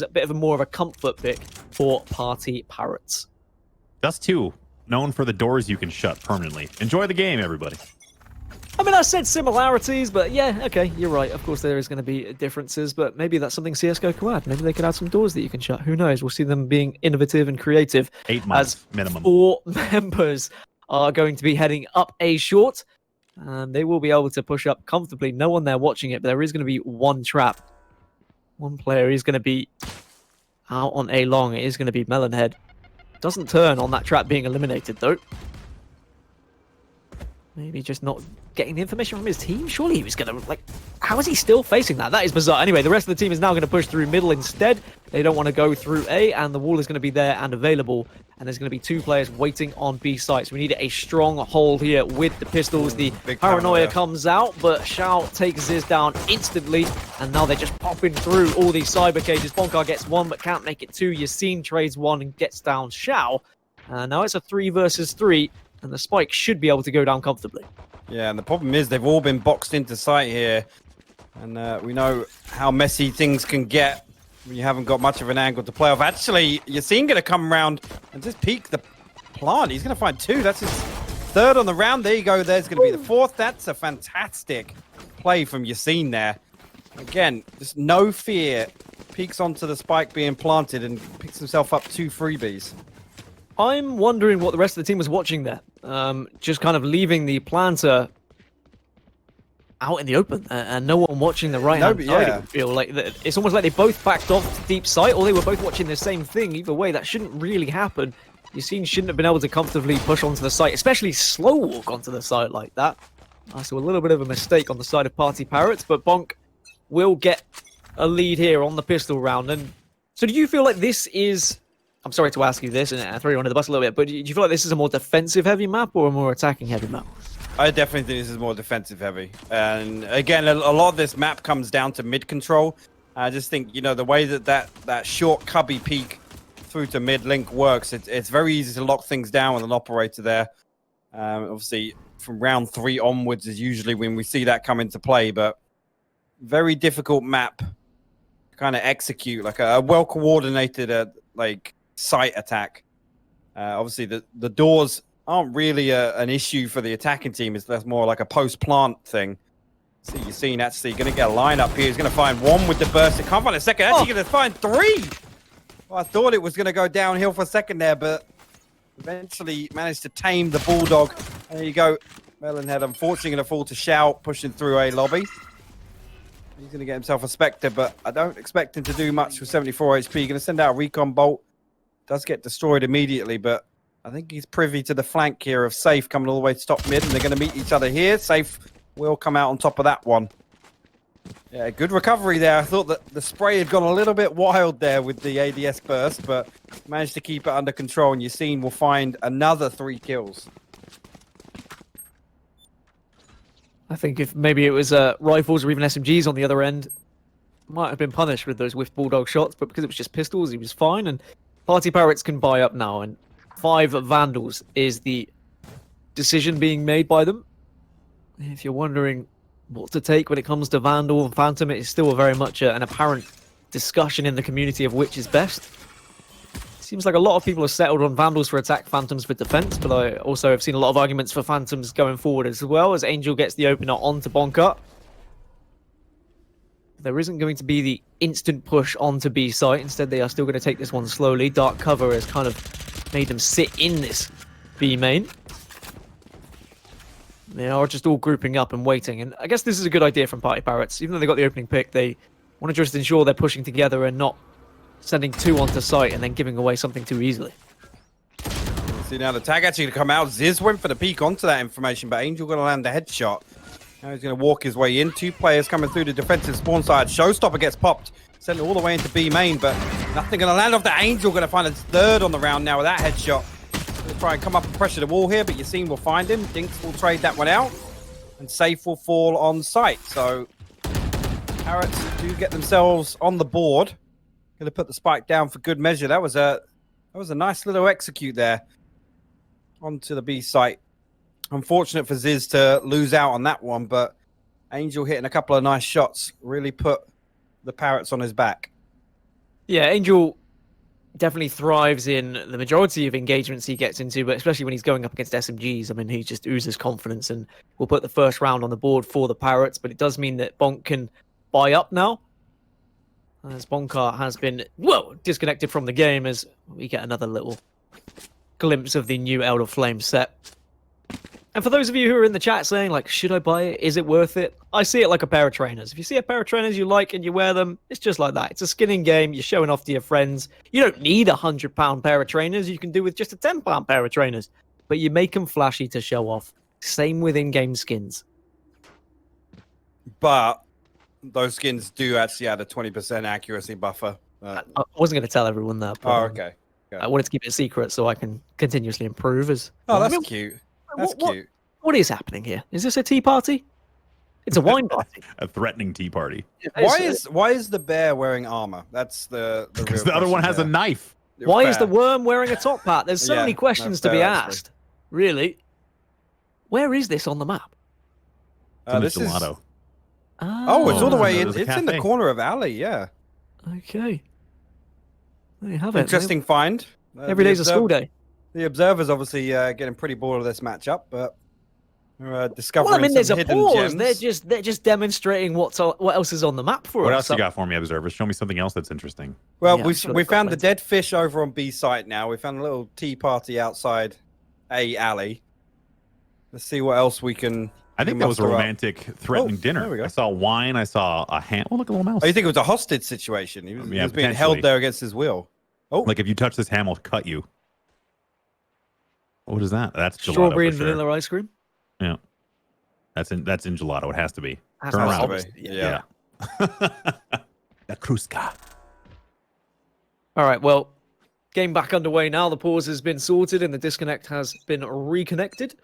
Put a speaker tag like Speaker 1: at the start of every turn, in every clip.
Speaker 1: a bit of a more of a comfort pick for PartyParrots.
Speaker 2: Just 2, known for the doors you can shut permanently. Enjoy the game, everybody.
Speaker 1: I mean, I said similarities, but yeah, okay, you're right. Of course, there is going to be differences, but maybe that's something CSGO could add. Maybe they could add some doors that you can shut. Who knows? We'll see them being innovative and creative.
Speaker 2: 8 months
Speaker 1: as
Speaker 2: minimum.
Speaker 1: 4 members are going to be heading up A short, and they will be able to push up comfortably. No one there watching it, but there is going to be one trap. One player is going to be out on A long. It is going to be Melonhead. Doesn't turn on that trap being eliminated, though. Maybe just not getting the information from his team. Surely he was going to, like, how is he still facing that? That is bizarre. Anyway, the rest of the team is now going to push through middle instead. They don't want to go through A, and the wall is going to be there and available. And there's going to be 2 players waiting on B sites. We need a strong hold here with the pistols. The paranoia comes out, but Shao takes Ziz down instantly. And now they're just popping through all these cyber cages. Bonk gets 1, but can't make it 2. Yassine trades 1 and gets down Shao. Now it's a 3 versus 3. And the spike should be able to go down comfortably.
Speaker 3: Yeah, and the problem is they've all been boxed into sight here. And we know how messy things can get when you haven't got much of an angle to play off. Actually, Yassine going to come around and just peek the plant. He's going to find 2. That's his 3rd on the round. There you go. There's going to be the 4th. That's a fantastic play from Yassine there. Again, just no fear. Peeks onto the spike being planted and picks himself up 2 freebies.
Speaker 1: I'm wondering what the rest of the team was watching there. Just kind of leaving the planter out in the open and no one watching the right-hand side. It would feel like it's almost like they both backed off to deep sight, or they were both watching the same thing. Either way, that shouldn't really happen. Yassine shouldn't have been able to comfortably push onto the site, especially slow walk onto the site like that. So a little bit of a mistake on the side of PartyParrots, but Bonk will get a lead here on the pistol round. And so do you feel like this is... I'm sorry to ask you this and I throw you under the bus a little bit, but do you feel like this is a more defensive-heavy map or a more attacking-heavy map?
Speaker 3: I definitely think this is more defensive-heavy. And again, a lot of this map comes down to mid-control. I just think, you know, the way that short cubby peek through to mid-link works, it's very easy to lock things down with an operator there. Obviously, from round 3 onwards is usually when we see that come into play, but very difficult map to kind of execute, like a well-coordinated, like... site attack. Obviously, the doors aren't really an issue for the attacking team. That's more like a post-plant thing. So you're seeing actually going to get a line up here. He's going to find 1 with the burst. He can't find a second. Actually going to find 3. Well, I thought it was going to go downhill for a second there, but eventually managed to tame the Bulldog. There you go. Melonhead, unfortunately, going to fall to Shout, pushing through a lobby. He's going to get himself a Spectre, but I don't expect him to do much with 74 HP. Going to send out a Recon Bolt. Does get destroyed immediately, but I think he's privy to the flank here of Safe coming all the way to top mid, and they're going to meet each other here. Safe will come out on top of that one. Yeah, good recovery there. I thought that the spray had gone a little bit wild there with the ADS burst, but managed to keep it under control, and Yassine will find another 3 kills.
Speaker 1: I think if maybe it was rifles or even SMGs on the other end, might have been punished with those whiff Bulldog shots, but because it was just pistols, he was fine, and PartyParrots can buy up now, and 5 Vandals is the decision being made by them. If you're wondering what to take when it comes to Vandal and Phantom, it is still very much an apparent discussion in the community of which is best. Seems like a lot of people have settled on Vandals for attack, Phantoms for defense, but I also have seen a lot of arguments for Phantoms going forward as well, as Angel gets the opener onto Bonk. There isn't going to be the instant push onto B site. Instead, they are still going to take this one slowly. Dark cover has kind of made them sit in this B main. They are just all grouping up and waiting. And I guess this is a good idea from PartyParrots. Even though they got the opening pick, they want to just ensure they're pushing together and not sending 2 onto site and then giving away something too easily.
Speaker 3: See now the tag actually to come out. Ziz went for the peek onto that information, but Angel going to land the headshot. Now he's going to walk his way in. 2 players coming through the defensive spawn side. Showstopper gets popped. Sent it all the way into B main, but nothing going to land off the Angel. Going to find his 3rd on the round now with that headshot. Going to try and come up and pressure the wall here, but Yassine will find him. Dinks will trade that one out. And Safe will fall on site. So Parrots do get themselves on the board. Going to put the spike down for good measure. That was a nice little execute there onto the B site. Unfortunate for Ziz to lose out on that one, but Angel hitting a couple of nice shots really put the Parrots on his back.
Speaker 1: Yeah, Angel definitely thrives in the majority of engagements he gets into, but especially when he's going up against SMGs. I mean, he just oozes confidence and will put the first round on the board for the Parrots, but it does mean that Bonk can buy up now, as Bonk has been, well, disconnected from the game as we get another little glimpse of the new Elder Flame set. And for those of you who are in the chat saying, like, should I buy it? Is it worth it? I see it like a pair of trainers. If you see a pair of trainers you like and you wear them, it's just like that. It's a skinning game. You're showing off to your friends. You don't need a £100 pair of trainers. You can do with just a £10 pair of trainers. But you make them flashy to show off. Same with in-game skins.
Speaker 3: But those skins do actually add a 20% accuracy buffer.
Speaker 1: I wasn't going to tell everyone that. But,
Speaker 3: okay.
Speaker 1: I wanted to keep it a secret so I can continuously improve.
Speaker 3: That's cute. That's cute.
Speaker 1: What is happening here? Is this a tea party? It's a wine party.
Speaker 2: A threatening tea party.
Speaker 3: Why is the bear wearing armor? That's the
Speaker 2: Because the other one has a knife.
Speaker 1: Why is the worm wearing a top hat? There's so many questions to be asked. Really? Where is this on the map?
Speaker 2: This is gelato.
Speaker 3: Oh, it's all the way in. It's in the
Speaker 2: cafe.
Speaker 3: corner of alley. Yeah.
Speaker 1: Okay. There you have it.
Speaker 3: Interesting find.
Speaker 1: Every day's a school day.
Speaker 3: The observers obviously getting pretty bored of this matchup, but discovering
Speaker 1: well, I mean, there's
Speaker 3: some
Speaker 1: a
Speaker 3: hidden
Speaker 1: pause.
Speaker 3: gems.
Speaker 1: They're just demonstrating what else is on the map for us.
Speaker 2: What else you got for me, observers? Show me something else that's interesting.
Speaker 3: Well,
Speaker 1: Yeah,
Speaker 3: we found the dead fish over on B site now. We found a little tea party outside A alley. Let's see what else we can.
Speaker 2: I think that was a romantic, threatening dinner.
Speaker 3: There we go.
Speaker 2: I saw wine. I saw a ham. Oh, look, a little mouse.
Speaker 3: Oh, you think it was a hostage situation? He was being held there against his will. Oh,
Speaker 2: like if you touch this ham, I'll cut you. What is that? That's gelato.
Speaker 1: Strawberry and
Speaker 2: for sure.
Speaker 1: vanilla ice cream.
Speaker 2: Yeah, that's in gelato. It has to be.
Speaker 1: Has
Speaker 2: Turn
Speaker 1: to
Speaker 2: around.
Speaker 1: be.
Speaker 3: Yeah.
Speaker 2: La Crusca.
Speaker 1: All right. Well, game back underway now. The pause has been sorted and the disconnect has been reconnected.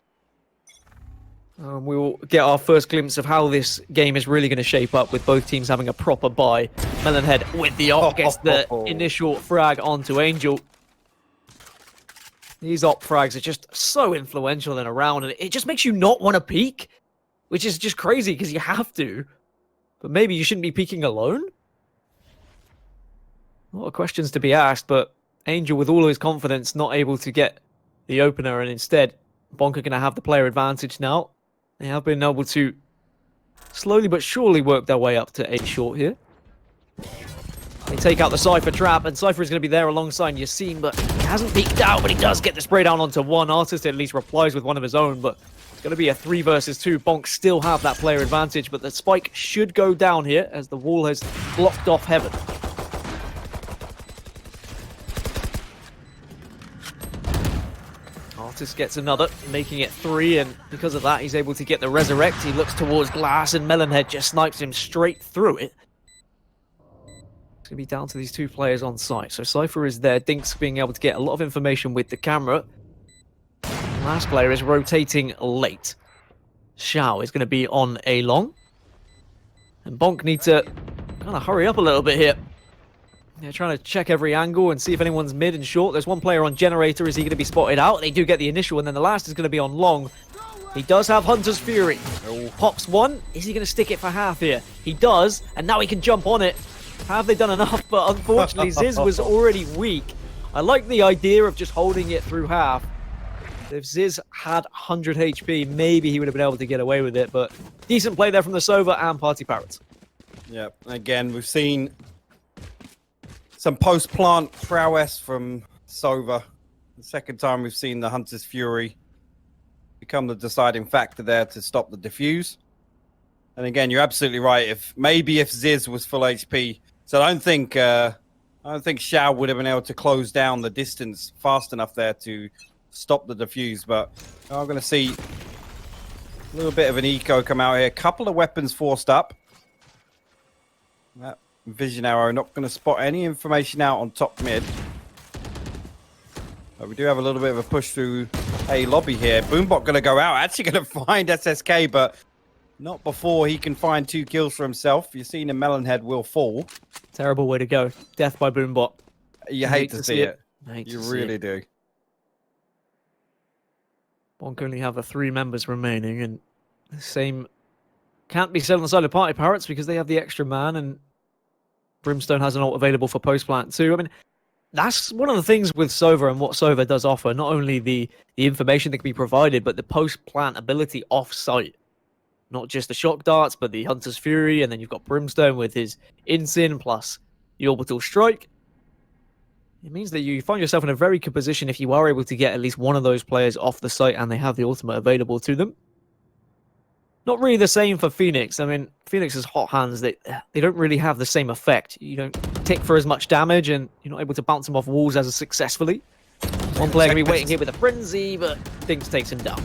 Speaker 1: We will get our first glimpse of how this game is really going to shape up with both teams having a proper buy. Melonhead with the op gets the initial frag onto Angel. These op frags are just so influential in a round, and it just makes you not want to peek, which is just crazy because you have to. But maybe you shouldn't be peeking alone? A lot of questions to be asked, but Angel, with all of his confidence, not able to get the opener, and instead, Bonk are going to have the player advantage now. They have been able to slowly but surely work their way up to A short here. They take out the Cypher trap, and Cypher is going to be there alongside Yassine, but he hasn't peeked out, but he does get the spray down onto one. Artist at least replies with one of his own, but it's going to be a 3 versus 2. Bonk still have that player advantage, but the spike should go down here as the wall has blocked off Heaven. Artist gets another, making it 3, and because of that, he's able to get the resurrect. He looks towards Glass, and Melonhead just snipes him straight through it. It's going to be down to these 2 players on site. So Cypher is there, Dinks being able to get a lot of information with the camera. Last player is rotating late. Xiao is going to be on A long. And Bonk need to kind of hurry up a little bit here. They're trying to check every angle and see if anyone's mid and short. There's one player on generator. Is he going to be spotted out? They do get the initial, and then the last is going to be on long. He does have Hunter's Fury. Pops one. Is he going to stick it for half here? He does, and now he can jump on it. Have they done enough? But unfortunately, Ziz was already weak. I like the idea of just holding it through half. If Ziz had 100 HP, maybe he would have been able to get away with it. But decent play there from the Sova and PartyParrots.
Speaker 3: Yeah, again, we've seen some post-plant prowess from Sova. The second time we've seen the Hunter's Fury become the deciding factor there to stop the defuse. And again, you're absolutely right. If Ziz was full HP, so I don't think Xiao would have been able to close down the distance fast enough there to stop the defuse. But I'm going to see a little bit of an eco come out here. A couple of weapons forced up. That vision arrow not going to spot any information out on top mid. But we do have a little bit of a push through a lobby here. Boombot going to go out. Actually going to find SSK, but not before he can find 2 kills for himself. You've seen a Melonhead will fall.
Speaker 1: Terrible way to go. Death by Boombot.
Speaker 3: You hate to see it.
Speaker 1: You
Speaker 3: really do.
Speaker 1: Bonk only have 3 members remaining, and the same can't be said on the side of PartyParrots because they have the extra man, and Brimstone has an ult available for post plant too. I mean, that's one of the things with Sova and what Sova does offer. Not only the information that can be provided, but the post plant ability off site. Not just the shock darts, but the Hunter's Fury, and then you've got Brimstone with his Insin plus the Orbital Strike. It means that you find yourself in a very good position if you are able to get at least one of those players off the site and they have the ultimate available to them. Not really the same for Phoenix. I mean, Phoenix's hot hands, they don't really have the same effect. You don't tick for as much damage, and you're not able to bounce them off walls as successfully. One player going to be waiting here with a Frenzy, but Dinks takes him down.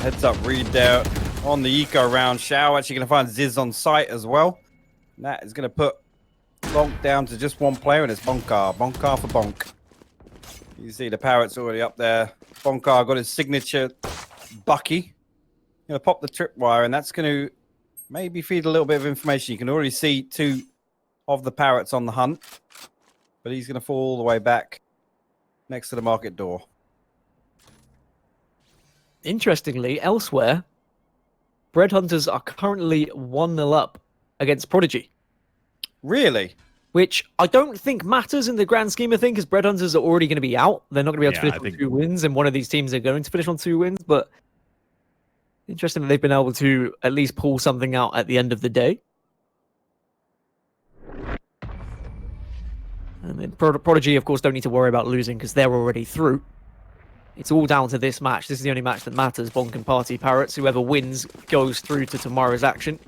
Speaker 3: Heads up read there on the eco round. Shao actually going to find Ziz on site as well. And that is going to put Bonk down to just one player, and it's Bonkar. Bonkar for Bonk. You see the Parrots already up there. Bonkar got his signature Bucky. Going to pop the tripwire, and that's going to maybe feed a little bit of information. You can already see 2 of the Parrots on the hunt, but he's going to fall all the way back next to the market door.
Speaker 1: Interestingly, elsewhere, Bread Hunters are currently 1-0 up against Prodigy.
Speaker 3: Really?
Speaker 1: Which I don't think matters in the grand scheme of things, because Bread Hunters are already going to be out. They're not going to be able to finish on 2 wins, and one of these teams are going to finish on 2 wins, but interesting that they've been able to at least pull something out at the end of the day. And then Prodigy, of course, don't need to worry about losing because they're already through. It's all down to this match. This is the only match that matters. Bonk and PartyParrots. Whoever wins goes through to tomorrow's action.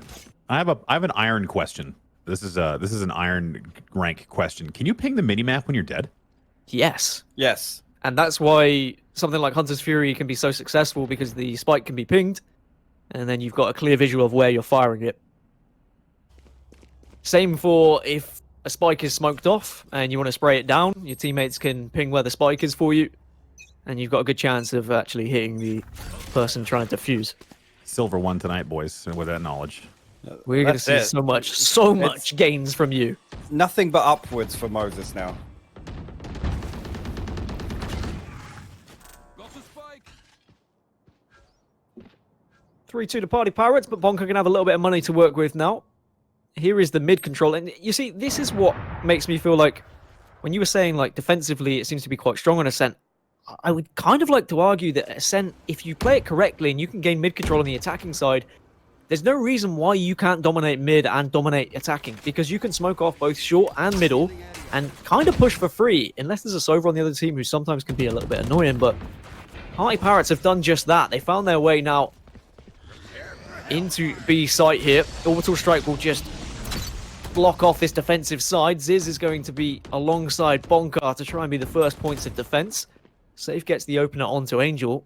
Speaker 2: I have an iron question. This is an iron rank question. Can you ping the minimap when you're dead?
Speaker 1: Yes.
Speaker 3: Yes.
Speaker 1: And that's why something like Hunter's Fury can be so successful, because the spike can be pinged, and then you've got a clear visual of where you're firing it. Same for if a spike is smoked off and you want to spray it down, your teammates can ping where the spike is for you, and you've got a good chance of actually hitting the person trying to defuse.
Speaker 2: Silver 1 tonight, boys, with that knowledge.
Speaker 1: We're going to see so much gains from you.
Speaker 3: Nothing but upwards for Moses now.
Speaker 1: 3-2 to PartyParrots, but Bonk are going to have a little bit of money to work with now. Here is the mid control, and you see, this is what makes me feel like, when you were saying, like, defensively, it seems to be quite strong on Ascent. I would kind of like to argue that Ascent, if you play it correctly and you can gain mid control on the attacking side, there's no reason why you can't dominate mid and dominate attacking, because you can smoke off both short and middle and kind of push for free, unless there's a Sova on the other team who sometimes can be a little bit annoying. But PartyParrots have done just that. They found their way now into B site here. Orbital Strike will just block off this defensive side. Ziz is going to be alongside Bonkar to try and be the first points of defense. Safe gets the opener onto Angel.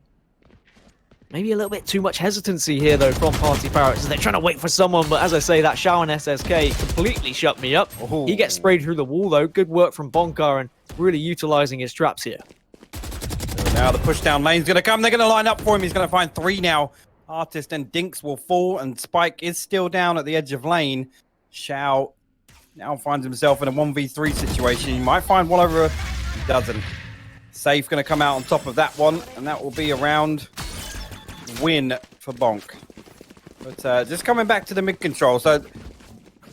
Speaker 1: Maybe a little bit too much hesitancy here, though, from PartyParrots. They're trying to wait for someone, but as I say, that Shao and SSK completely shut me up.
Speaker 3: Oh.
Speaker 1: He gets sprayed through the wall, though. Good work from Bonkar and really utilizing his traps here.
Speaker 3: So now the push down lane's going to come. They're going to line up for him. He's going to find 3 now. Artist and Dinks will fall, and Spike is still down at the edge of lane. Shao now finds himself in a 1v3 situation. He might find one over. He doesn't. Safe going to come out on top of that one, and that will be a round win for Bonk. But just coming back to the mid control. So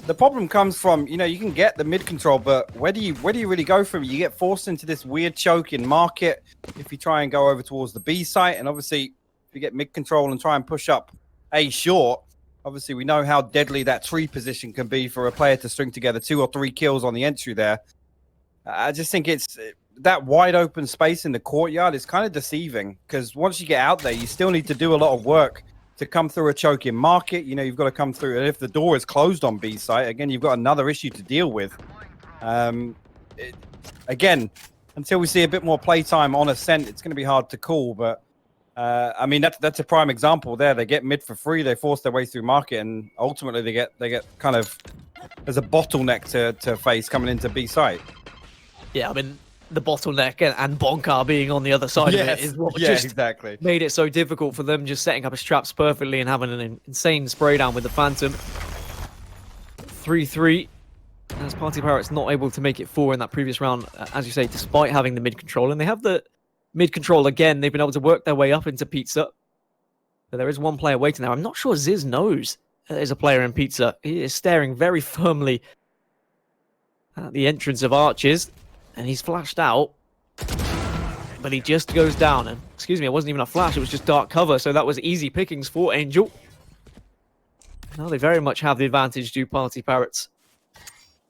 Speaker 3: the problem comes from, you know, you can get the mid control, but where do you really go from it? You get forced into this weird choke in market if you try and go over towards the B site, and obviously if you get mid control and try and push up A short, obviously we know how deadly that tree position can be for a player to string together 2 or 3 kills on the entry there. I just think it's that wide open space in the courtyard is kind of deceiving, because once you get out there, you still need to do a lot of work to come through a choke in market. You know, you've got to come through, and if the door is closed on B site, again, you've got another issue to deal with. Again, until we see a bit more playtime on Ascent, it's going to be hard to call, but I mean, that's a prime example there. They get mid for free, they force their way through market, and ultimately they get kind of, there's a bottleneck to face coming into B site.
Speaker 1: Yeah, I mean, the bottleneck and Bonkar being on the other side of it is what just
Speaker 3: exactly
Speaker 1: made it so difficult for them, just setting up his traps perfectly and having an insane spray down with the Phantom. 3-3, as PartyParrots not able to make it 4 in that previous round, as you say, despite having the mid control. And they have the mid control again. They've been able to work their way up into Pizza. But there is one player waiting there. I'm not sure Ziz knows there's a player in pizza. He is staring very firmly at the entrance of Arches, and he's flashed out. But he just goes down, and excuse me, it wasn't even a flash, it was just dark cover, so that was easy pickings for Angel. Now they very much have the advantage, do PartyParrots.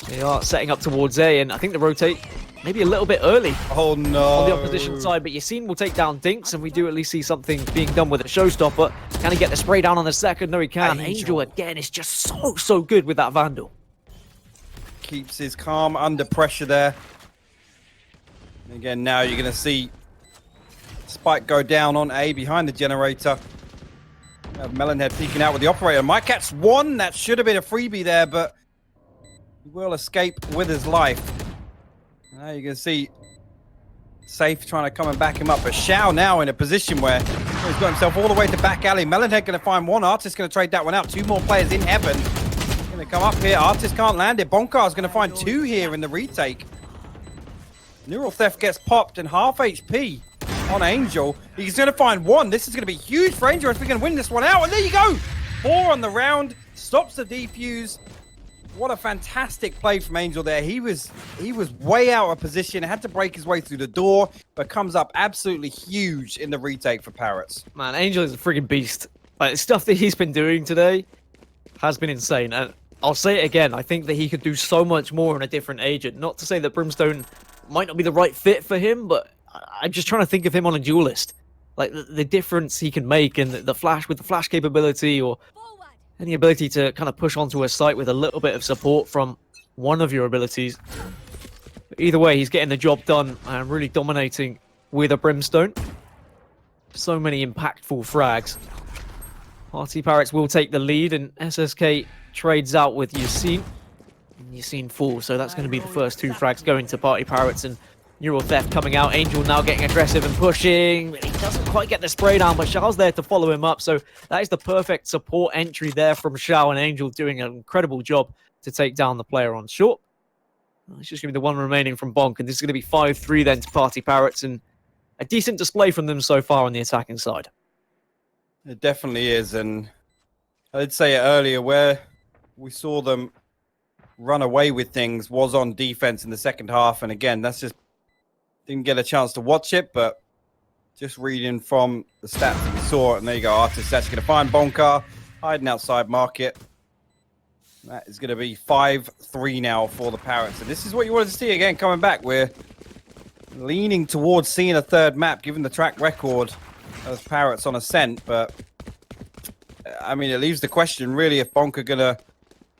Speaker 1: They are setting up towards A, and I think they rotate maybe a little bit early.
Speaker 3: Oh no!
Speaker 1: On the opposition side, but Yassine will take down Dinks, and we do at least see something being done with a showstopper. Can he get the spray down on the second? No, he can. Angel again is just so good with that Vandal.
Speaker 3: Keeps his calm under pressure there. And again, now you're going to see Spike go down on A behind the generator. Have Melonhead peeking out with the operator. Might catch one. That should have been a freebie there, but he will escape with his life. Now you can see Safe trying to come and back him up. But Shao now in a position where he's got himself all the way to back alley. Melonhead going to find one. Artist going to trade that one out. Two more players in heaven. Going to come up here. Artist can't land it. Bonkar's going to find two here in the retake. Neural Theft gets popped and half HP on Angel. He's going to find one. This is going to be huge for Angel if we can win this one out. And there you go. 4 on the round. Stops the defuse. What a fantastic play from Angel there. He was way out of position. Had to break his way through the door, but comes up absolutely huge in the retake for Parrots.
Speaker 1: Man, Angel is a friggin' beast. Like, the stuff that he's been doing today has been insane. And I'll say it again. I think that he could do so much more in a different agent. Not to say that Brimstone might not be the right fit for him, but I'm just trying to think of him on a duelist. Like, the difference he can make and the flash with the flash capability, or any ability to kind of push onto a site with a little bit of support from one of your abilities. But either way, he's getting the job done and really dominating with a Brimstone. So many impactful frags. PartyParrots will take the lead, and SSK trades out with Yassine. Yassine falls, so that's going to be the first 2 frags going to PartyParrots, and Neural Theft coming out. Angel now getting aggressive and pushing. He doesn't quite get the spray down, but Shao's there to follow him up. So that is the perfect support entry there from Shao, and Angel doing an incredible job to take down the player on short. It's just going to be the one remaining from Bonk, and this is going to be 5-3 then to PartyParrots, and a decent display from them so far on the attacking side.
Speaker 3: It definitely is, and I did say it earlier, where we saw them run away with things was on defense in the second half, and again, that's just didn't get a chance to watch it, but just reading from the stats that we saw, and there you go, Artist actually going to find Bonka, hiding outside market. That is going to be 5-3 now for the Parrots, and this is what you wanted to see again coming back. We're leaning towards seeing a third map, given the track record of Parrots on Ascent, but I mean, it leaves the question really if Bonk are going to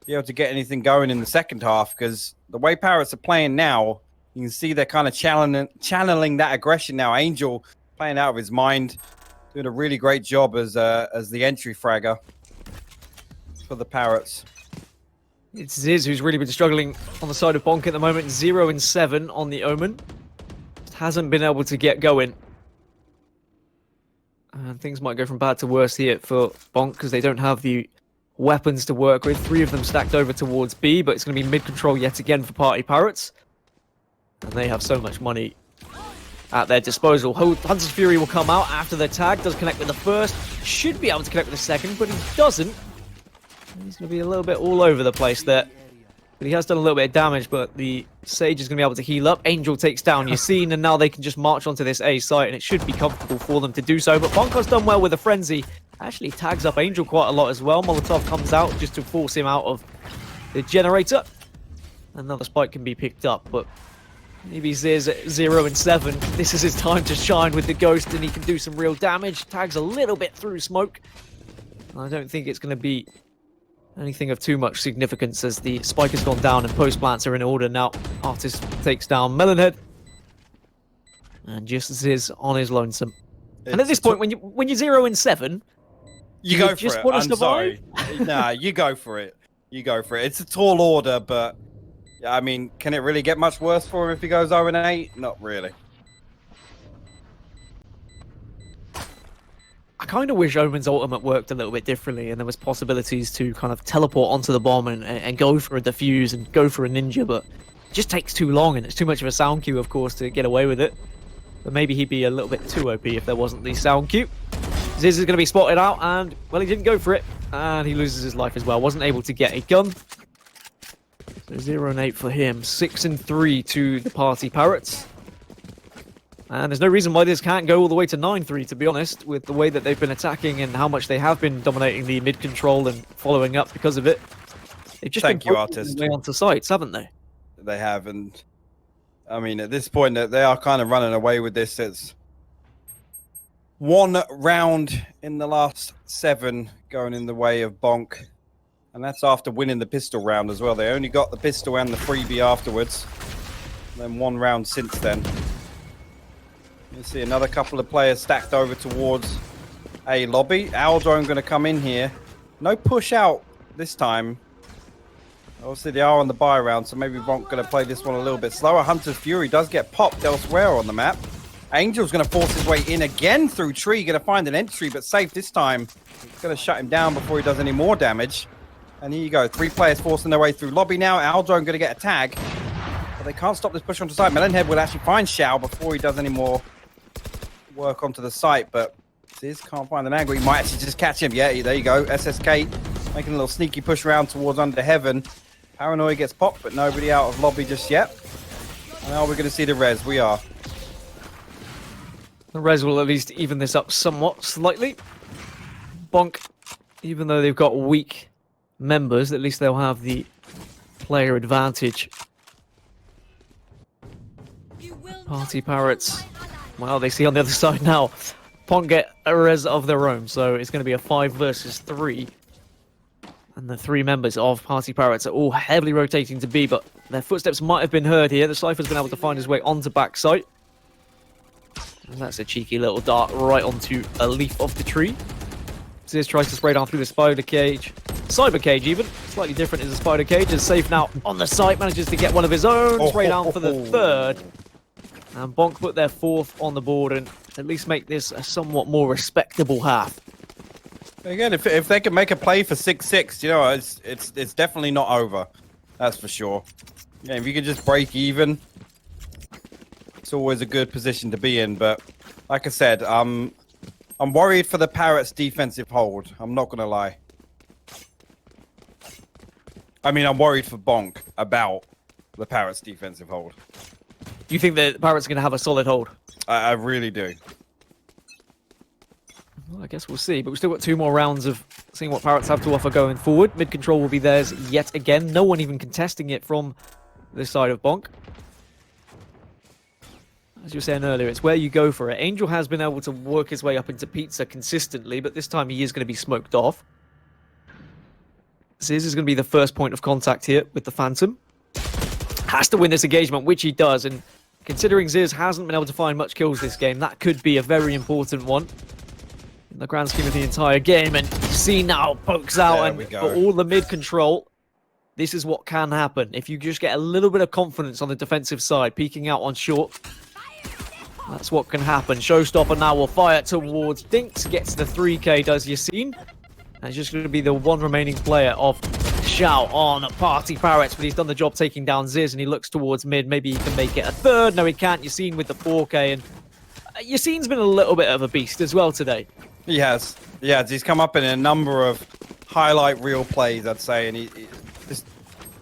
Speaker 3: be able to get anything going in the second half, because the way Parrots are playing now, you can see they're kind of channeling that aggression now. Angel playing out of his mind, doing a really great job as the entry fragger for the Parrots.
Speaker 1: It's Ziz who's really been struggling on the side of Bonk at the moment. 0-7 on the Omen. Just hasn't been able to get going. And things might go from bad to worse here for Bonk, because they don't have the weapons to work with. 3 of them stacked over towards B, but it's going to be mid-control yet again for PartyParrots. And they have so much money at their disposal. Hunter's Fury will come out after the tag. Does connect with the first. Should be able to connect with the second, but he doesn't. He's going to be a little bit all over the place there. But he has done a little bit of damage, but the Sage is going to be able to heal up. Angel takes down Yassine, and now they can just march onto this A site, and it should be comfortable for them to do so. But Bonko's done well with a Frenzy. Actually tags up Angel quite a lot as well. Molotov comes out just to force him out of the generator. Another spike can be picked up, but maybe Ziz at 0-7. This is his time to shine with the Ghost, and he can do some real damage. Tags a little bit through smoke. I don't think it's going to be anything of too much significance, as the spike has gone down and post plants are in order now. Artist takes down Melonhead, and just Ziz on his lonesome. And at this point, when you're 0-7,
Speaker 3: you go for
Speaker 1: just
Speaker 3: it.
Speaker 1: want to
Speaker 3: I'm
Speaker 1: survive?
Speaker 3: sorry. Nah, you go for it. You go for it. It's a tall order, but I mean, can it really get much worse for him if he goes 0-8? Not really.
Speaker 1: I kind of wish Omen's ultimate worked a little bit differently, and there was possibilities to kind of teleport onto the bomb and go for a defuse and go for a ninja, but it just takes too long, and it's too much of a sound cue, of course, to get away with it. But maybe he'd be a little bit too OP if there wasn't the sound cue. Ziz is going to be spotted out, and, well, he didn't go for it. And he loses his life as well. Wasn't able to get a gun. So 0 and 8 for him. 6 and 3 to the PartyParrots. And there's no reason why this can't go all the way to 9-3, to be honest, with the way that they've been attacking and how much they have been dominating the mid-control and following up because of it. They've just
Speaker 3: Thank
Speaker 1: been
Speaker 3: you, Artist.
Speaker 1: way onto sites, haven't they?
Speaker 3: They have, and I mean, at this point, they are kind of running away with this. It's 1 round in the last 7 going in the way of Bonk, and that's after winning the pistol round as well. They only got the pistol and the freebie afterwards, and then 1 round since then. You see another couple of players stacked over towards a lobby. Aldrone going to come in here. No push out this time. Obviously, they are on the buy round, so maybe Bonk going to play this one a little bit slower. Hunter's Fury does get popped elsewhere on the map. Angel's going to force his way in again through tree. Going to find an entry, but safe this time. He's going to shut him down before he does any more damage. And here you go. 3 players forcing their way through lobby now. Aldrone going to get a tag. But they can't stop this push onto site. Melonhead will actually find Shao before he does any more work onto the site, but Ziz can't find an angle. He might actually just catch him. Yeah, there you go. SSK making a little sneaky push around towards under heaven. Paranoia gets popped, but nobody out of lobby just yet. Now we're going to see the res. We are.
Speaker 1: The res will at least even this up somewhat, slightly. Bonk, even though they've got weak members, at least they'll have the player advantage. PartyParrots, well, they see on the other side now. Bonk get a res of their own, so it's going to be a 5 versus 3. And the 3 members of PartyParrots are all heavily rotating to B, but their footsteps might have been heard here. The Cypher's been able to find his way onto backside. And that's a cheeky little dart right onto a leaf of the tree. Ziz tries to spray down through the spider cage. Cyber cage, even. Slightly different is the spider cage. Is safe now on the site. Manages to get one of his own. Spray down for the 3rd. And Bonk put their 4th on the board and at least make this a somewhat more respectable half.
Speaker 3: Again, if they can make a play for 6-6, you know, it's definitely not over. That's for sure. Yeah, if you can just break even, it's always a good position to be in. But like I said, I'm worried for the Parrots' defensive hold. I'm not gonna lie. I mean, I'm worried for Bonk about the Parrots' defensive hold.
Speaker 1: You think the Parrots are going to have a solid hold?
Speaker 3: I really do.
Speaker 1: Well, I guess we'll see, but we've still got 2 more rounds of seeing what Parrots have to offer going forward. Mid-control will be theirs yet again. No one even contesting it from this side of Bonk. As you were saying earlier, it's where you go for it. Angel has been able to work his way up into Pizza consistently, but this time he is going to be smoked off. Ziz is going to be the first point of contact here with the Phantom. Has to win this engagement, which he does, and considering Ziz hasn't been able to find much kills this game, that could be a very important one in the grand scheme of the entire game. And you see now, pokes out, and for all the mid-control, this is what can happen. If you just get a little bit of confidence on the defensive side, peeking out on short, that's what can happen. Showstopper now will fire towards Dinks, gets the 3k, does Yassine. And it's just going to be the 1 remaining player of Shao on PartyParrots, but he's done the job taking down Ziz, and he looks towards mid. Maybe he can make it a 3rd. No, he can't. Yassine with the 4k, and Yassine's been a little bit of a beast as well today.
Speaker 3: He has. Yeah, he's come up in a number of highlight reel plays, I'd say, and he just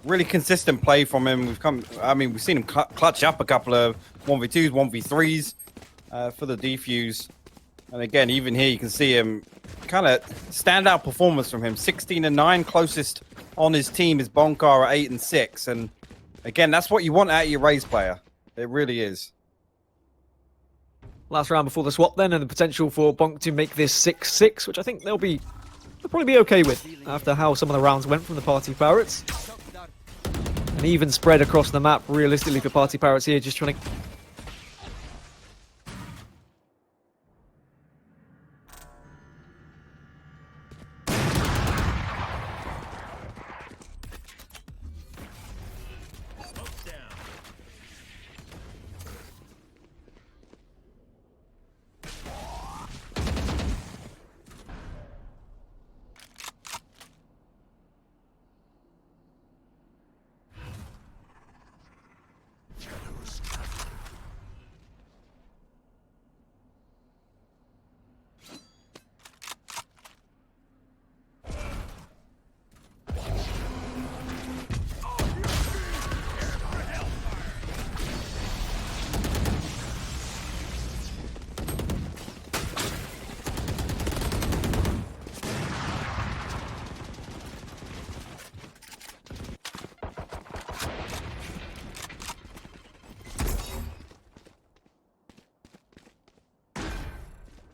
Speaker 3: really consistent play from him. We've seen him clutch up a couple of 1v2s, 1v3s for the defuse. And again, even here you can see him kind of standout performance from him. 16 and 9, closest on his team is Bonkar at 8 and 6. And again, that's what you want out of your Raze player. It really is.
Speaker 1: Last round before the swap then, and the potential for Bonk to make this 6-6, which I think they'll probably be okay with after how some of the rounds went from the PartyParrots. An even spread across the map, realistically, for PartyParrots here, just trying to...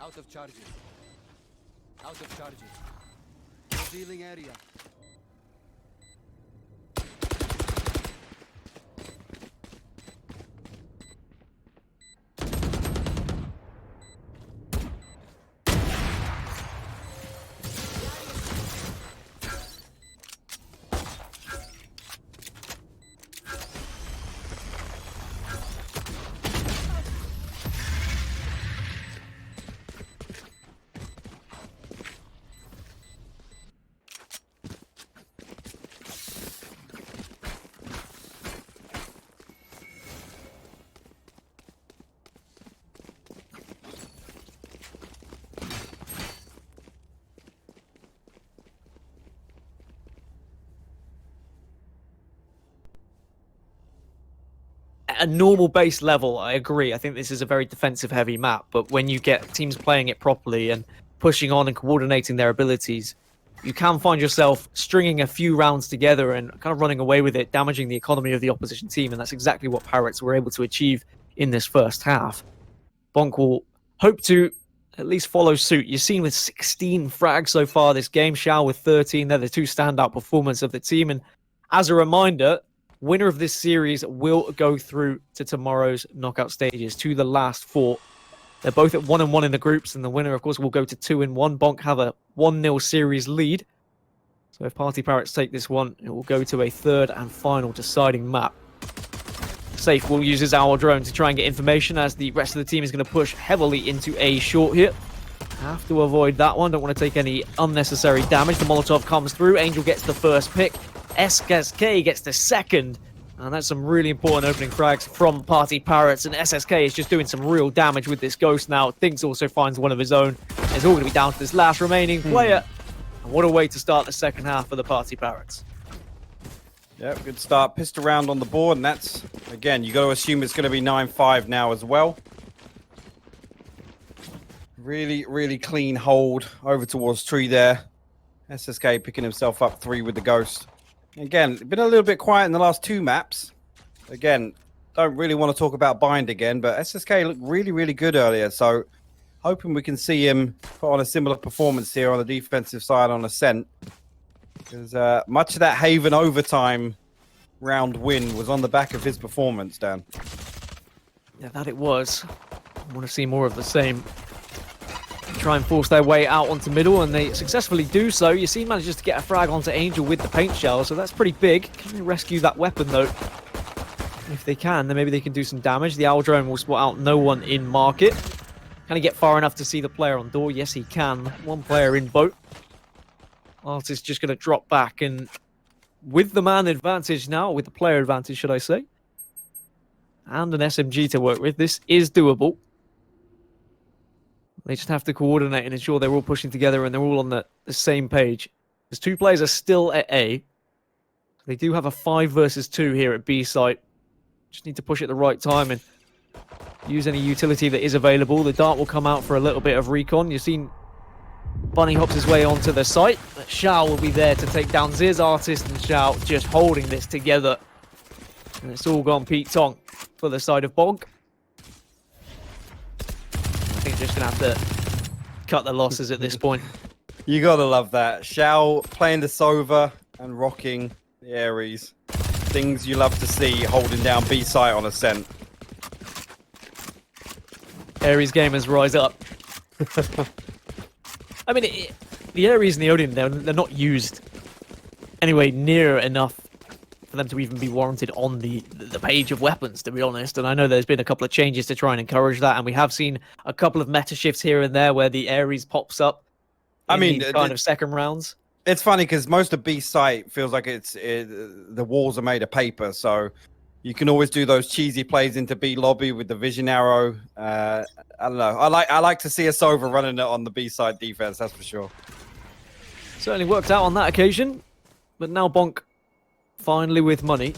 Speaker 4: Out of charges. Out of charges. Revealing area.
Speaker 1: At a normal base level, I agree. I think this is a very defensive heavy map, but when you get teams playing it properly and pushing on and coordinating their abilities, you can find yourself stringing a few rounds together and kind of running away with it, damaging the economy of the opposition team, and that's exactly what Parrots were able to achieve in this first half. Bonk will hope to at least follow suit. You've seen with 16 frags so far this game, Shao with 13. They're the two standout performers of the team, and as a reminder, winner of this series will go through to tomorrow's knockout stages, to the last four. They're both at 1-1 in the groups, and the winner, of course, will go to 2-1. Bonk have a 1-0 series lead. So if PartyParrots take this one, it will go to a third and final deciding map. Safe will use his owl drone to try and get information, as the rest of the team is going to push heavily into A short here. Have to avoid that one. Don't want to take any unnecessary damage. The Molotov comes through. Angel gets the first pick. SSK gets the second. And that's some really important opening frags from PartyParrots. And SSK is just doing some real damage with this Ghost now. Thinks also finds one of his own. It's all going to be down to this last remaining player. And what a way to start the second half for the PartyParrots.
Speaker 3: Yep, good start. Pissed around on the board, and that's, again, you got to assume it's going to be 9-5 now as well. Really, really clean hold over towards tree there. SSK picking himself up 3 with the Ghost. Again, been a little bit quiet in the last 2 maps. Again, don't really want to talk about Bind again, but SSK looked really, really good earlier. So hoping we can see him put on a similar performance here on the defensive side on Ascent. Because much of that Haven overtime round win was on the back of his performance, Dan.
Speaker 1: Yeah, that it was. I want to see more of the same. Try and force their way out onto middle, and they successfully do so. You see, manages to get a frag onto Angel with the paint shell, so that's pretty big. Can they rescue that weapon, though? If they can, then maybe they can do some damage. The owl drone will spot out no one in market. Can he get far enough to see the player on door? Yes, he can. One player in boat. Artist just going to drop back, and with the man advantage now, with the player advantage, should I say, and an SMG to work with, this is doable. They just have to coordinate and ensure they're all pushing together and they're all on the same page. Because 2 players are still at A. They do have a 5 versus 2 here at B site. Just need to push at the right time and use any utility that is available. The dart will come out for a little bit of recon. You've seen Bunny hops his way onto the site. But Shao will be there to take down Ziz. Artist and Shao just holding this together. And it's all gone Pete Tong for the side of Bonk. I think just going to have to cut the losses at this point.
Speaker 3: You got to love that. Shao playing the Sova and rocking the Ares. Things you love to see, holding down B site on Ascent.
Speaker 1: Ares gamers rise up. I mean, the Ares and the Odin, they're not used anyway near enough for them to even be warranted on the page of weapons, to be honest. And I know there's been a couple of changes to try and encourage that, and we have seen a couple of meta shifts here and there where the Ares pops up in these kind of second rounds.
Speaker 3: It's funny because most of B site feels like the walls are made of paper, so you can always do those cheesy plays into B lobby with the vision arrow. I don't know. I like to see a Sova running it on the B side defense, that's for sure.
Speaker 1: Certainly worked out on that occasion, but now Bonk finally with money.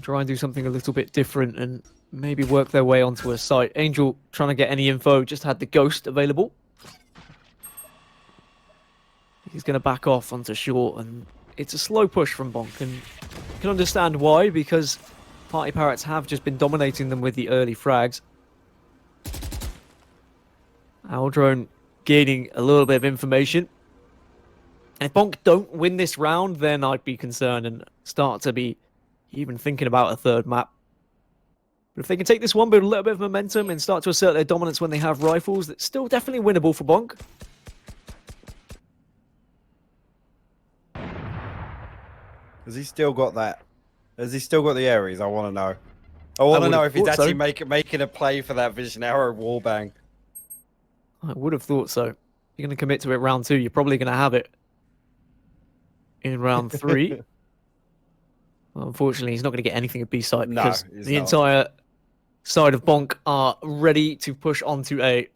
Speaker 1: Try and do something a little bit different and maybe work their way onto a site. Angel trying to get any info, just had the Ghost available. He's going to back off onto short, and it's a slow push from Bonk, and you can understand why, because PartyParrots have just been dominating them with the early frags. Aldrone gaining a little bit of information. If Bonk don't win this round, then I'd be concerned and start to be even thinking about a third map. But if they can take this one, build a little bit of momentum and start to assert their dominance when they have rifles, that's still definitely winnable for Bonk.
Speaker 3: Has he still got that? Has he still got the Ares? I want to know. I want to know if he's actually making a play for that Vision Arrow wallbang.
Speaker 1: I would have thought so. If you're going to commit to it round 2, you're probably going to have it in round 3. Well, unfortunately, he's not going to get anything at B site because the entire side of Bonk are ready to push onto A.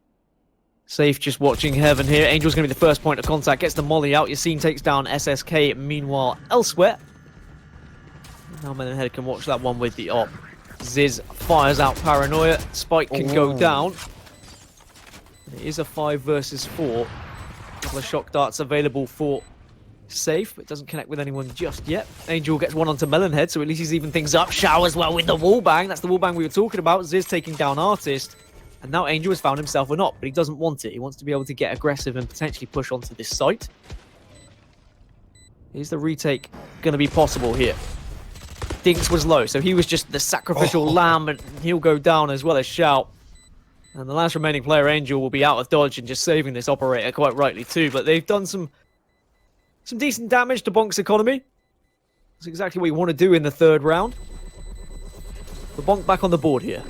Speaker 1: Safe just watching Heaven here. Angel's going to be the first point of contact. Gets the molly out. Yassine takes down SSK. Meanwhile, elsewhere. Now Melonhead can watch that one with the op. Ziz fires out Paranoia. Spike can go down. It is a 5 versus 4. A couple of shock darts available for Safe, but doesn't connect with anyone just yet. Angel gets one onto Melonhead, so at least he's even things up. Shao as well with the wallbang. That's the wallbang we were talking about. Ziz taking down Artist. And now Angel has found himself an op, but he doesn't want it. He wants to be able to get aggressive and potentially push onto this site. Is the retake going to be possible here? Dinks was low, so he was just the sacrificial lamb, and he'll go down as well as Shao. And the last remaining player, Angel, will be out of dodge and just saving this operator quite rightly too. But they've done some decent damage to Bonk's economy. That's exactly what you want to do in the third round. The Bonk back on the board here.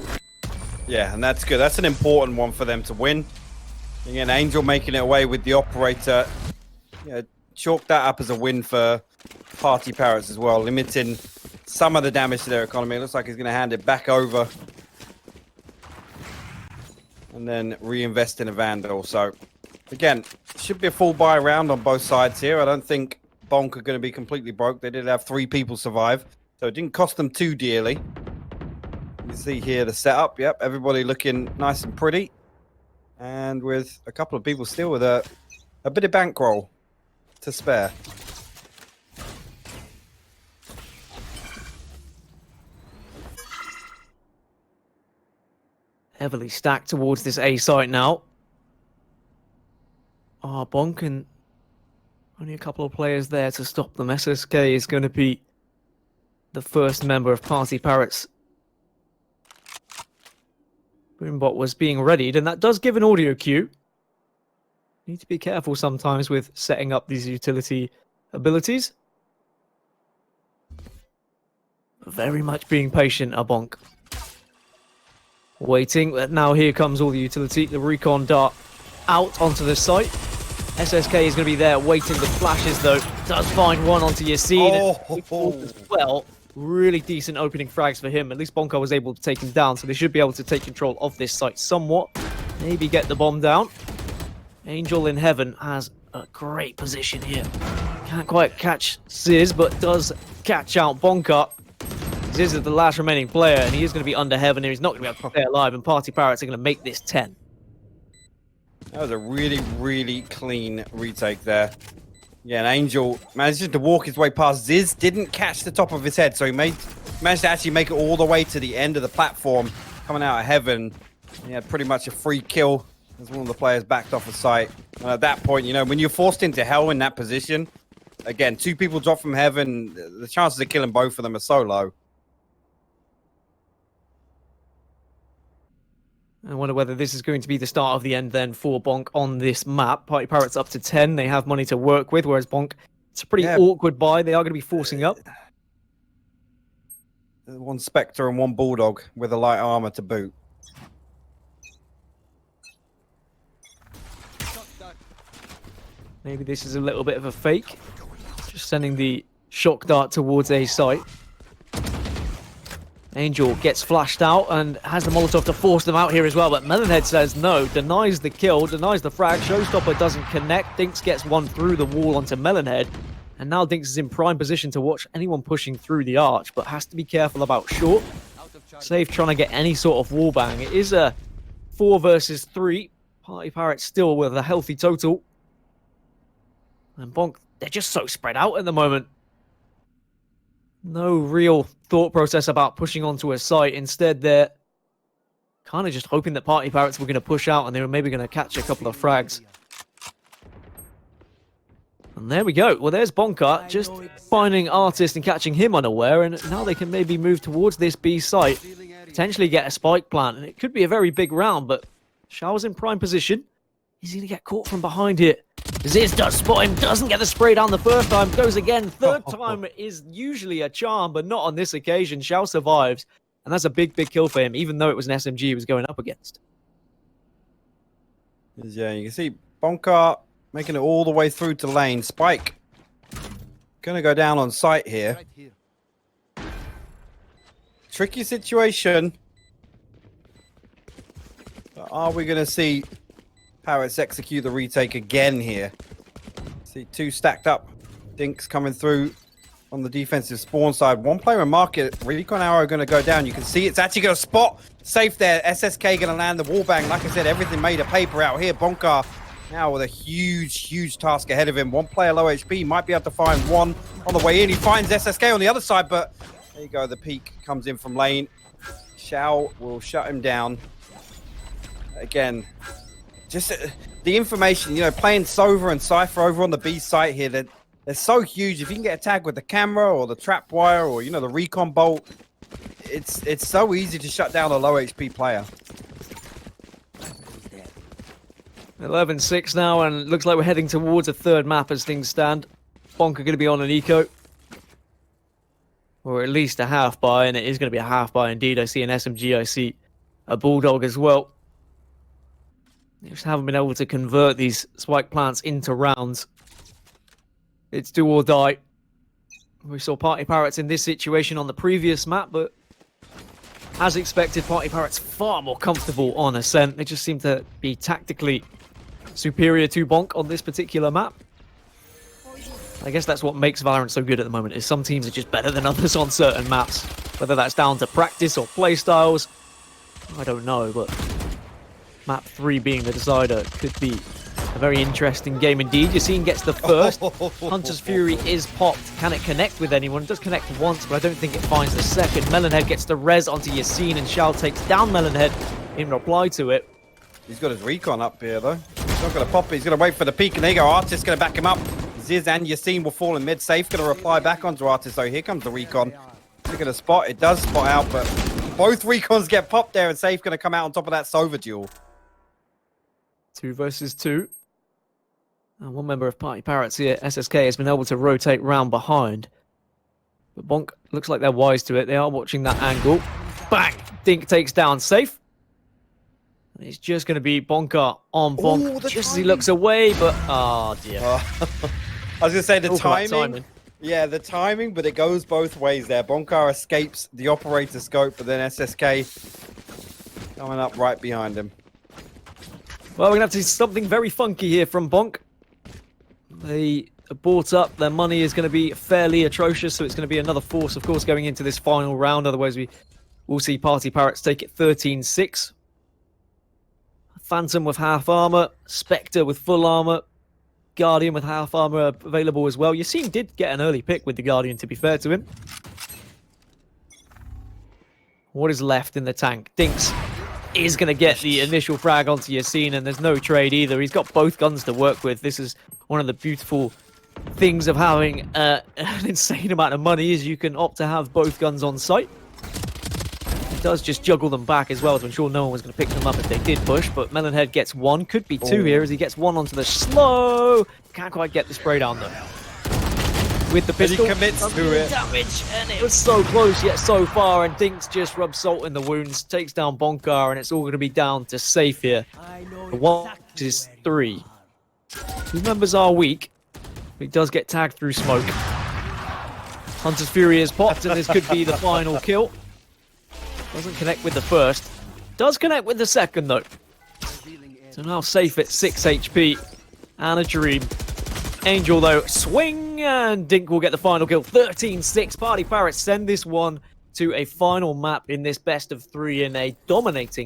Speaker 3: Yeah, and that's good. That's an important one for them to win. Again, Angel making it away with the operator. Yeah, chalk that up as a win for PartyParrots as well, limiting some of the damage to their economy. It looks like he's going to hand it back over and then reinvest in a Vandal. So, again, should be a full buy round on both sides here. I don't think Bonk are going to be completely broke. They did have 3 people survive, so it didn't cost them too dearly. You see here the setup. Yep, everybody looking nice and pretty. And with a couple of people still with a bit of bankroll to spare.
Speaker 1: Heavily stacked towards this A site now. Bonk and only a couple of players there to stop them. SSK is going to be the first member of PartyParrots. Boombot was being readied, and that does give an audio cue. Need to be careful sometimes with setting up these utility abilities. Very much being patient, a Bonk. Waiting, now here comes all the utility. The recon dart out onto the site. SSK is going to be there waiting with flashes though. Does find one onto Yassine. As well. Really decent opening frags for him. At least Bonko was able to take him down, so they should be able to take control of this site somewhat. Maybe get the bomb down. Angel in Heaven has a great position here. Can't quite catch Ziz, but does catch out Bonka. Ziz is the last remaining player, and he is going to be under Heaven here. He's not going to be able to stay alive, and PartyParrots are going to make this 10.
Speaker 3: That was a really, really clean retake there. Yeah, and Angel managed to walk his way past. Ziz didn't catch the top of his head, so he managed to actually make it all the way to the end of the platform, coming out of Heaven. He had pretty much a free kill as one of the players backed off the site. And at that point, you know, when you're forced into hell in that position, again, 2 people drop from Heaven, the chances of killing both of them are so low.
Speaker 1: I wonder whether this is going to be the start of the end then for Bonk on this map. PartyParrots up to 10. They have money to work with, whereas Bonk, it's a pretty awkward buy. They are going to be forcing up.
Speaker 3: 1 Spectre and 1 Bulldog with a light armor to boot.
Speaker 1: Maybe this is a little bit of a fake. Just sending the shock dart towards a site. Angel gets flashed out and has the Molotov to force them out here as well, but Melonhead says no, denies the kill, denies the frag. Showstopper doesn't connect. Dinks gets one through the wall onto Melonhead, and now Dinks is in prime position to watch anyone pushing through the arch, but has to be careful about short. Safe trying to get any sort of wallbang. It is a 4 versus 3. PartyParrots still with a healthy total. And Bonk, they're just so spread out at the moment. No real thought process about pushing onto a site. Instead, they're kind of just hoping that Party Parrots were going to push out and they were maybe going to catch a couple of frags. And there we go. Well, there's Bonk just finding Artist and catching him unaware, and now they can maybe move towards this B site, potentially get a spike plant, and it could be a very big round, but Shao's in prime position. He's going to get caught from behind here. Ziz does spot him, doesn't get the spray down the first time, goes again. Third time is usually a charm, but not on this occasion. Shao survives, and that's a big, big kill for him, even though it was an SMG he was going up against.
Speaker 3: Yeah, you can see Bonk making it all the way through to lane. Spike gonna go down on site here.
Speaker 4: Right here.
Speaker 3: Tricky situation. But are we gonna see Parrots execute the retake again here? See two stacked up. Dinks coming through on the defensive spawn side. One player in market. Recon arrow gonna go down. You can see it's actually gonna spot safe there. SSK gonna land the wallbang. Like I said, everything made of paper out here. Bonk now with a huge task ahead of him. One player low HP, might be able to find one on the way in. He finds SSK on the other side, but there you go. The peek comes in from lane. Shao will shut him down. Again, just the information, you know, playing Sova and Cypher over on the B site here, they're so huge. If you can get a tag with the camera or the trap wire or, you know, the recon bolt, it's so easy to shut down a low HP player.
Speaker 1: 11-6 now, and it looks like we're heading towards a third map as things stand. Bonk are going to be on an eco. Or at least a half buy, and it is going to be a half buy indeed. I see an SMG, I see a Bulldog as well. They just haven't been able to convert these spike plants into rounds. It's do or die. We saw Party Parrots in this situation on the previous map, but as expected, Party Parrots far more comfortable on Ascent. They just seem to be tactically superior to Bonk on this particular map. I guess that's what makes Valorant so good at the moment, is some teams are just better than others on certain maps. Whether that's down to practice or play styles, I don't know, but map 3 being the decider could be a very interesting game indeed. Yassine gets the first. Hunter's Fury is popped. Can it connect with anyone? It does connect once, but I don't think it finds the second. Melonhead gets the res onto Yassine, and Shao takes down Melonhead in reply to it.
Speaker 3: He's got his recon up here, though. He's not going to pop it. He's going to wait for the peek, and there you go. Artist going to back him up. Ziz and Yassine will fall in mid safe. Going to reply back onto Artist, though. Here comes the recon. Look at the spot. It does spot out, but both recons get popped there, and Safe going to come out on top of that Sova duel.
Speaker 1: 2 versus 2. And one member of Party Parrots here, SSK, has been able to rotate round behind. But Bonk looks like they're wise to it. They are watching that angle. Bang! Dink takes down Safe. And it's just going to be Bonk on Bonk just as he looks away, but oh dear.
Speaker 3: I was going to say the timing. Yeah, the timing, but it goes both ways there. Bonk escapes the operator scope, but then SSK coming up right behind him.
Speaker 1: Well, we're going to have to see something very funky here from Bonk. They bought up. Their money is going to be fairly atrocious, so it's going to be another force, of course, going into this final round. Otherwise, we will see Party Parrots take it 13-6. Phantom with half armor, Spectre with full armor, Guardian with half armor available as well. Yassine did get an early pick with the Guardian, to be fair to him. What is left in the tank? Dinks is going to get the initial frag onto Yassine, and there's no trade either. He's got both guns to work with. This is one of the beautiful things of having an insane amount of money, is you can opt to have both guns on site. He does just juggle them back as well to ensure no one was going to pick them up if they did push, but Melonhead gets one, could be two here as he gets one onto the slow. Can't quite get the spray down though. With the pistol,
Speaker 3: he commits to it.
Speaker 1: Damage, and it was so close yet so far, and Dinks just rubs salt in the wounds, takes down Bonk, and it's all going to be down to Safe here. The one is 3. 2 members are weak. He does get tagged through smoke. Hunter's Fury is popped, and this could be the final kill. Doesn't connect with the first. Does connect with the second, though. So now Safe at 6 HP. And a dream. Angel, though, swing, and Dink will get the final kill. 13-6. Party Parrots send this one to a final map in this best of 3 in a dominating